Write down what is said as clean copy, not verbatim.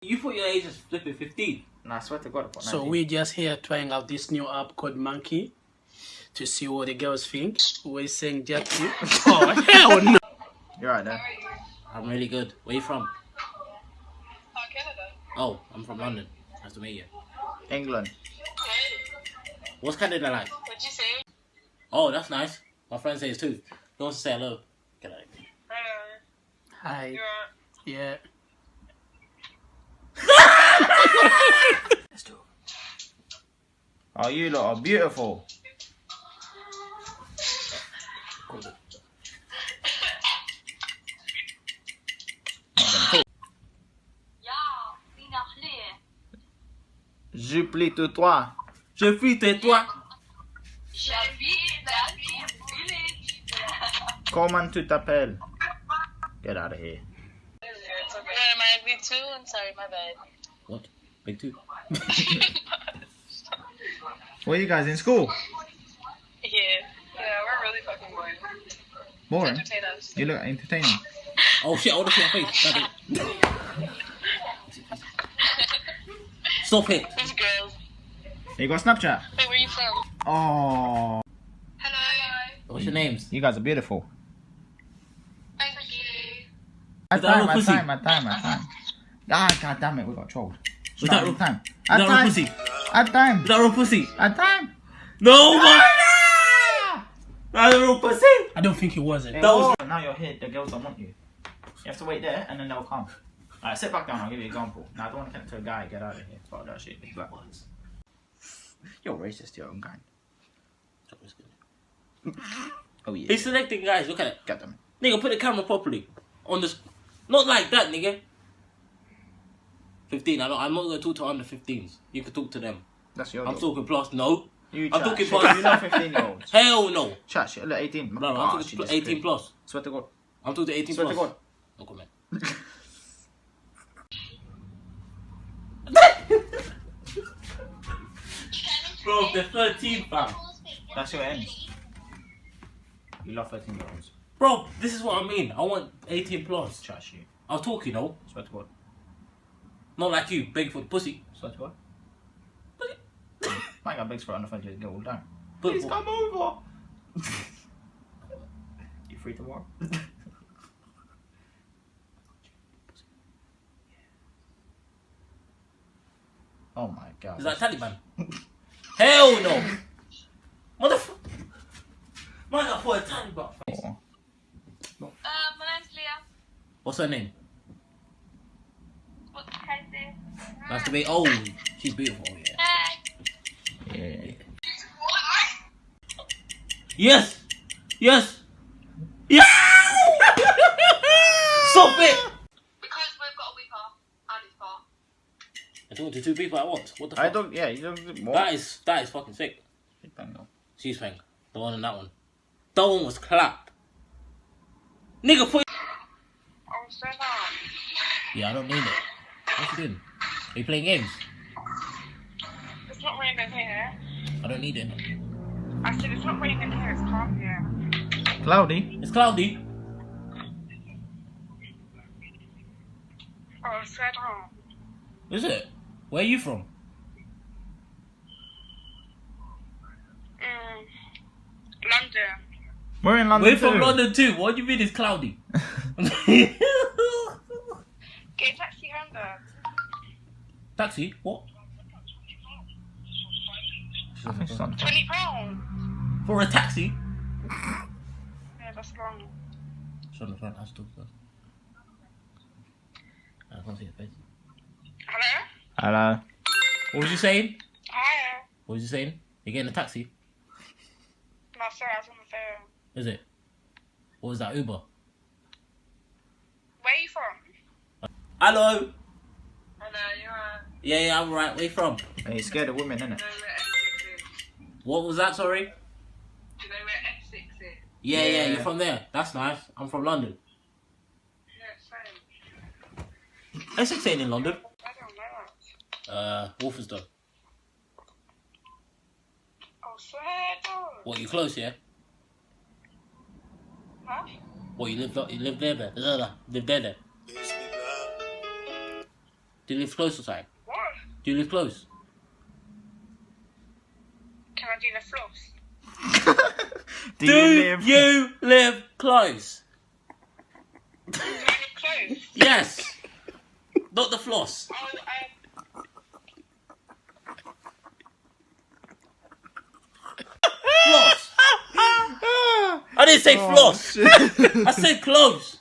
You put your age as flipping 15. Nah, I swear to God. So we're just here trying out this new app called Monkey to see what the girls think. We're saying Jackie. Oh, hell no. You're right there. I'm really good. Where you from? Canada. Oh, I'm from London. Nice to meet you. England. What's Canada like? What'd you say? Oh, that's nice. My friend says too. He wants to say hello. Get out of here. Hi. You're Yeah. Let's do it. Oh, you lot are beautiful. Je plie de toi. Je fuis de toi. Comment tu t'appelles? Get out of here. it's okay. Am I ugly too? I'm sorry, my bad. What? Big two. What are you guys in school? Yeah, we're really fucking boring. Boring. Entertain us. You look entertaining. Oh shit, I want to see your face. Stop it. These girls. You got Snapchat? Wait, where you from? Oh, Hello. What's your names? you guys are beautiful. Thank you. At that real time. pussy? Ah, god damn it, we got trolled. Was that real time? Is that real pussy? Is At time. that real pussy? At time. No man! That's a real pussy! I don't think it was it. That was- Now you're here, the girls don't want you. You have to wait there and then they'll come. Alright, sit back down, I'll give you an example. Now I don't want to connect to a guy, get out of here. Fuck that shit, it's black ones. You're racist to your own kind. Oh yeah. He's selecting guys, look at it. Get them. Nigga, put the camera properly. On this. Not like that, nigga. 15, I'm not gonna talk to under 15s. You can talk to them. That's your I'm job. talking plus, no. You I'm chat talking shit. plus. You know 15-year-olds. Hell no. Chat shit, look, 18. No, I'm talking 18 plus. Swear to God. I'm talking 18 Swear plus. to God. No comment. Bro, they're 13, fam. That's your end. You love 13-year-olds. Bro, this is what I mean. I want 18 plus. Chat shit. I'll talk, you know. Swear to God. Not like you, beg for the pussy. Swear to God. I got begs for it on the phone to get all done. But- Please come over. You free tomorrow? Oh my god. Is that Taliban? Hell no! Motherfucker! Man, I put a Taliban face. Oh. My name's Leah. What's her name? What's Casey? Nice to meet. Oh, she's beautiful, yeah. Hey. Yeah. Yes! Yes! Yes! Stop it! Because we've got a week off and it's far. I'm talking to two people at once. What the I fuck? don't. Yeah, you don't. What? That is fucking sick. She's paying. The one and that one. That one was clapped. Nigga, put. Oh, so not. Yeah, I don't need it. What you doing? Are you playing games? It's not raining here. I don't need it. I said it's not raining here, it's calm here. Cloudy. It's cloudy. Oh, so not. Is it? Where are you from? London. We're in London. We're from too. London too. What do you mean it's cloudy? Get a taxi home there. Taxi? What? I think it's on. £20. For a taxi? Yeah, that's long. It's on the front. I'll talk first. I can't see the face. Hello? Hello. What was you saying? Hiya. What was you saying? You're getting a taxi? No, sorry, I was on the phone. Is it? Or was that Uber? Where are you from? Hello? Hello, you're right. Yeah, I'm right. Where you from? Hey, you're scared of women, innit? Do you know where Essex is? What was that, sorry? Do you know where Essex is? Yeah, you're from there. That's nice. I'm from London. Yeah, same. Essex ain't in London. I don't know. Walthamstow. Oh, swear to. What, you close, yeah? Huh? What, you live there? Live there? Do you live close or something? What? Do you live close? Can I do the floss? Do you live? you live close? Do I live close? Yes. Not the floss. Oh, Floss. I didn't say floss. shit. I said close.